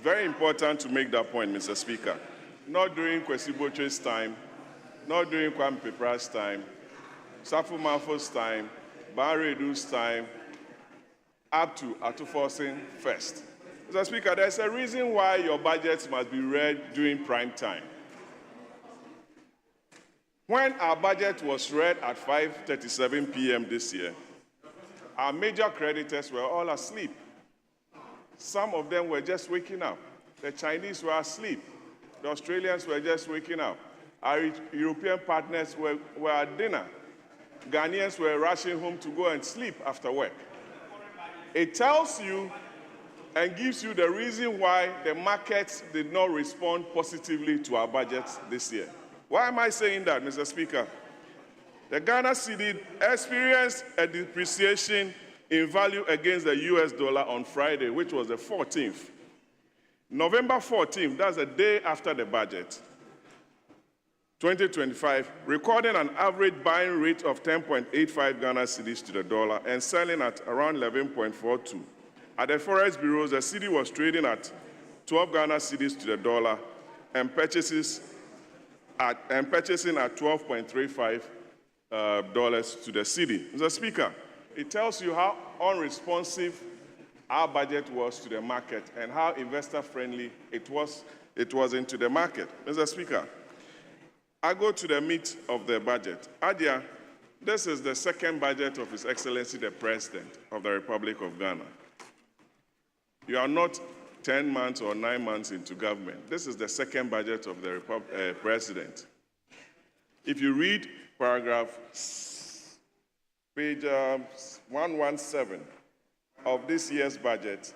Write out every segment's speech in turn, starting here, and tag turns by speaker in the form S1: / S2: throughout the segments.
S1: very important to make that point, Mr. Speaker. Not during Kwesi Botche's time, not during Kwame Pepra's time, Safu Mafo's time, Bahari Edu's time, up to Atuforsen first. Mr. Speaker, there's a reason why your budgets must be read during prime time. When our budget was read at 5:37 p.m. this year, our major creditors were all asleep. Some of them were just waking up. The Chinese were asleep. The Australians were just waking up. Our European partners were at dinner. Ghanaians were rushing home to go and sleep after work. It tells you and gives you the reason why the markets did not respond positively to our budgets this year. Why am I saying that, Mr. Speaker? The Ghana cedi experienced a depreciation in value against the US dollar on Friday, which was the 14th. November 14th, that's the day after the budget, 2025, recording an average buying rate of 10.85 Ghana cedis to the dollar and selling at around 11.42. At the Forex bureaus, the cedi was trading at 12 Ghana cedis to the dollar and purchasing at 12.35 dollars to the cedi. Mr. Speaker, it tells you how unresponsive our budget was to the market and how investor-friendly it was into the market. Mr. Speaker, I go to the meat of the budget. Adia, this is the second budget of His Excellency the President of the Republic of Ghana. You are not 10 months or 9 months into government. This is the second budget of the President. If you read paragraph page 117 of this year's budget,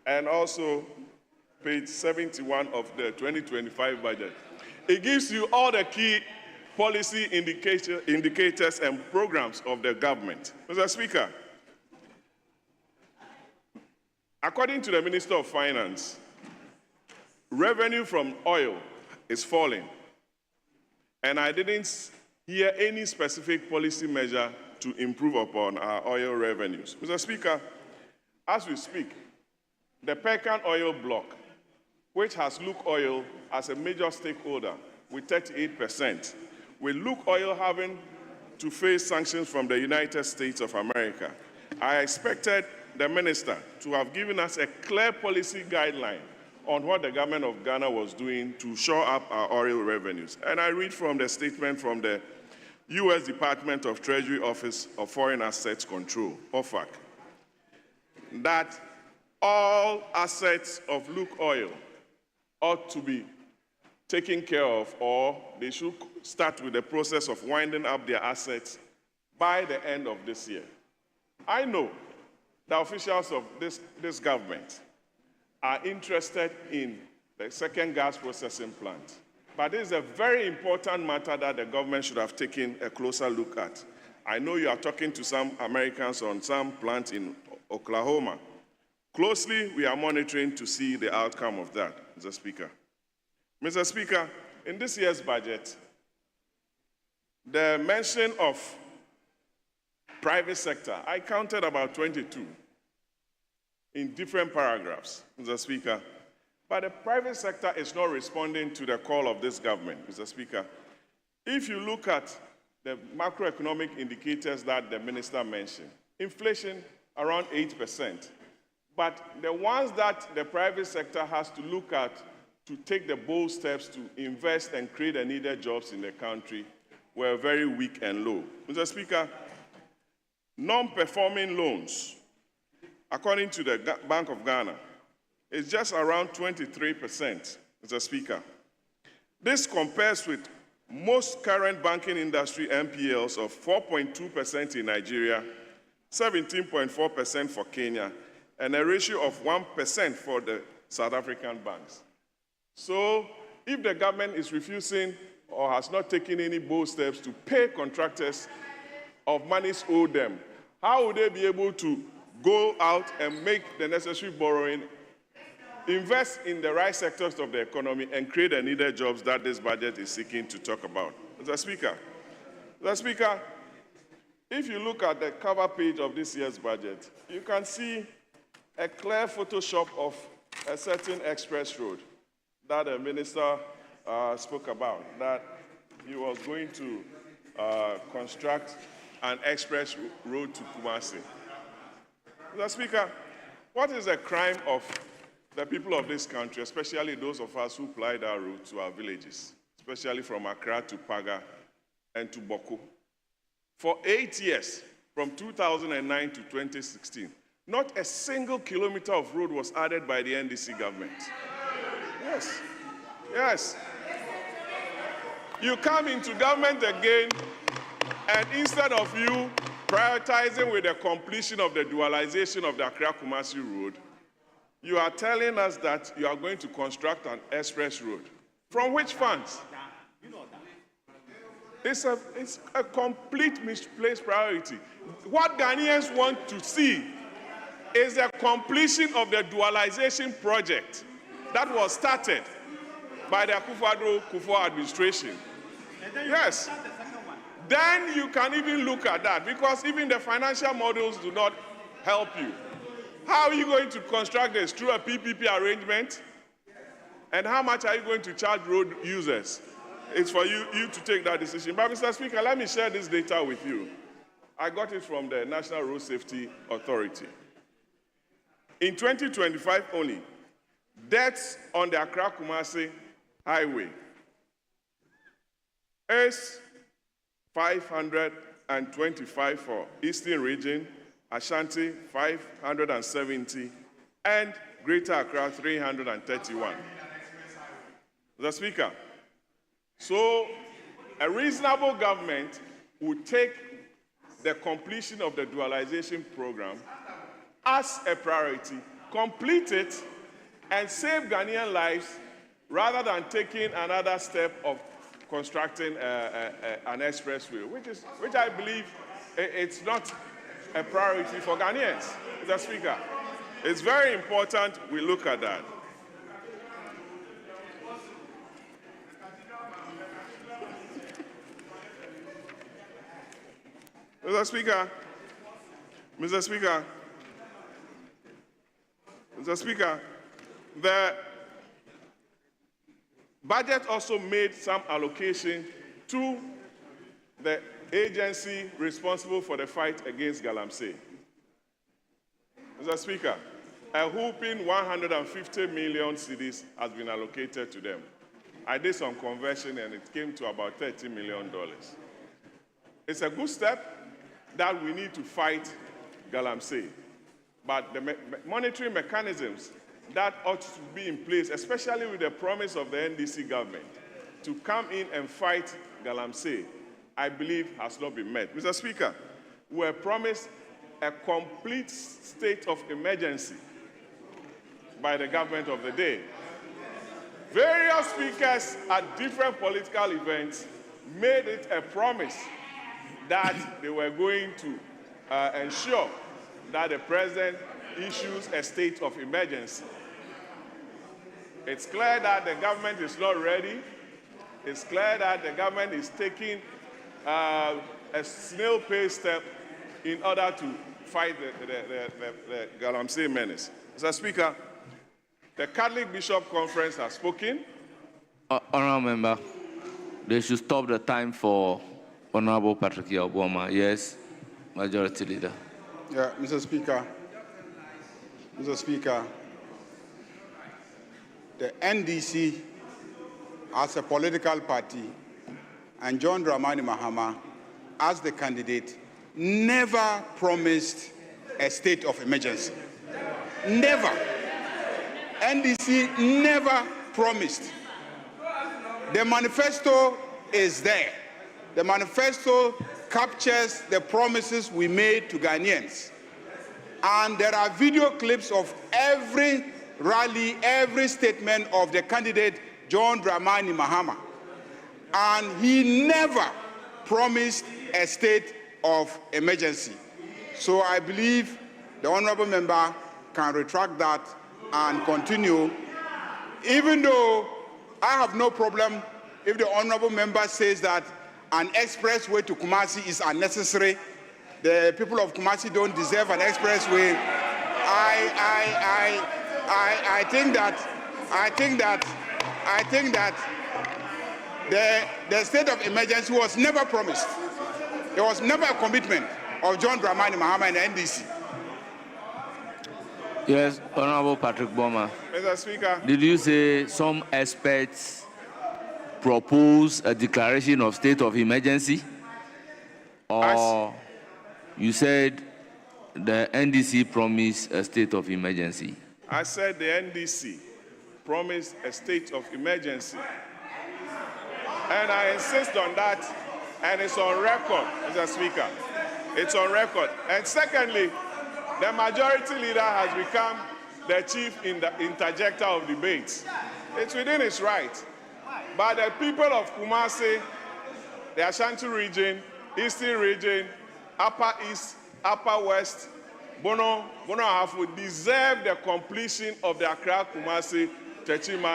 S1: and also page 71 of the 2025 budget, it gives you all the key policy indicators and programs of the government. Mr. Speaker, according to the Minister of Finance, revenue from oil is falling, and I didn't hear any specific policy measure to improve upon our oil revenues. Mr. Speaker, as we speak, the Pecan oil block, which has Luke Oil as a major stakeholder with 38%, with Luke Oil having to face sanctions from the United States of America, I expected the minister to have given us a clear policy guideline on what the government of Ghana was doing to shore up our oil revenues. And I read from the statement from the U.S. Department of Treasury Office of Foreign Assets Control, OFAC, that all assets of Luke Oil ought to be taken care of, or they should start with the process of winding up their assets by the end of this year. I know the officials of this government are interested in the second gas processing plant, but this is a very important matter that the government should have taken a closer look at. I know you are talking to some Americans on some plant in Oklahoma. Closely, we are monitoring to see the outcome of that, Mr. Speaker. Mr. Speaker, in this year's budget, the mention of private sector, I counted about 22 in different paragraphs, Mr. Speaker. But the private sector is not responding to the call of this government, Mr. Speaker. If you look at the macroeconomic indicators that the minister mentioned, inflation around 8%. But the ones that the private sector has to look at to take the bold steps to invest and create the needed jobs in the country were very weak and low. Mr. Speaker, non-performing loans, according to the Bank of Ghana, is just around 23%, Mr. Speaker. This compares with most current banking industry NPLs of 4.2% in Nigeria, 17.4% for Kenya, and a ratio of 1% for the South African banks. So if the government is refusing or has not taken any bold steps to pay contractors of monies owed them, how would they be able to go out and make the necessary borrowing, invest in the right sectors of the economy, and create the needed jobs that this budget is seeking to talk about? Mr. Speaker, if you look at the cover page of this year's budget, you can see a clear Photoshop of a certain express road that the minister spoke about, that he was going to construct an express road to Kumasi. Mr. Speaker, what is the crime of the people of this country, especially those of us who ply that route to our villages, especially from Accra to Paga and to Boko? For 8 years, from 2009 to 2016, not a single kilometer of road was added by the NDC government. Yes, yes. You come into government again, and instead of you prioritizing with the completion of the dualization of the Accra-Kumasi road, you are telling us that you are going to construct an express road. From which funds? It's a complete misplaced priority. What Ghanaians want to see is the completion of the dualization project that was started by the Akufo-Addo administration. Yes. Then you can even look at that, because even the financial models do not help you. How are you going to construct this? Through a PPP arrangement? And how much are you going to charge road users? It's for you to take that decision. But Mr. Speaker, let me share this data with you. I got it from the National Road Safety Authority. In 2025 only, deaths on the Accra-Kumasi highway is 525 for Eastern Region, Ashanti 570, and Greater Accra 331. Mr. Speaker, so a reasonable government would take the completion of the dualization program as a priority, complete it, and save Ghanaian lives rather than taking another step of constructing an expressway, which I believe it's not a priority for Ghanaians. Mr. Speaker, it's very important we look at that. Mr. Speaker, Mr. Speaker, Mr. Speaker, the budget also made some allocation to the agency responsible for the fight against Galamsey. Mr. Speaker, a whopping 150 million cedis has been allocated to them. I did some conversion and it came to about $30 million. It's a good step that we need to fight Galamsey. But the monetary mechanisms that ought to be in place, especially with the promise of the NDC government to come in and fight Galamsey, I believe has not been met. Mr. Speaker, we were promised a complete state of emergency by the government of the day. Various speakers at different political events made it a promise that they were going to ensure that the president issues a state of emergency. It's clear that the government is not ready. It's clear that the government is taking a snail-paced step in order to fight the Galamsey menace. Mr. Speaker, the Catholic Bishop Conference has spoken.
S2: Honourable Member, they should stop the time for Honourable Patrick Boamah. Yes, Majority Leader.
S3: Yeah, Mr. Speaker. Mr. Speaker, the NDC as a political party and John Dramani Mahama as the candidate never promised a state of emergency. Never. NDC never promised. The manifesto is there. The manifesto captures the promises we made to Ghanaians. And there are video clips of every rally, every statement of the candidate, John Dramani Mahama. And he never promised a state of emergency. So I believe the honourable member can retract that and continue, even though I have no problem if the honourable member says that an expressway to Kumasi is unnecessary. I think that the state of emergency was never promised. There was never a commitment of John Dramani Mahama and the NDC.
S2: Yes, Honorable Patrick Boamah.
S1: Mr. Speaker.
S2: Did you say some experts propose a declaration of state of emergency? Or you said the NDC promised a state of emergency?
S1: I said the NDC promised a state of emergency. And I insist on that, and it's on record, Mr. Speaker. It's on record. And secondly, the majority leader has become the chief interjector of debates. It's within his right. But the people of Kumasi, the Ashanti region, Eastern region, Upper East, Upper West, Bono Hafu deserve the completion of the Accra Kumasi Techima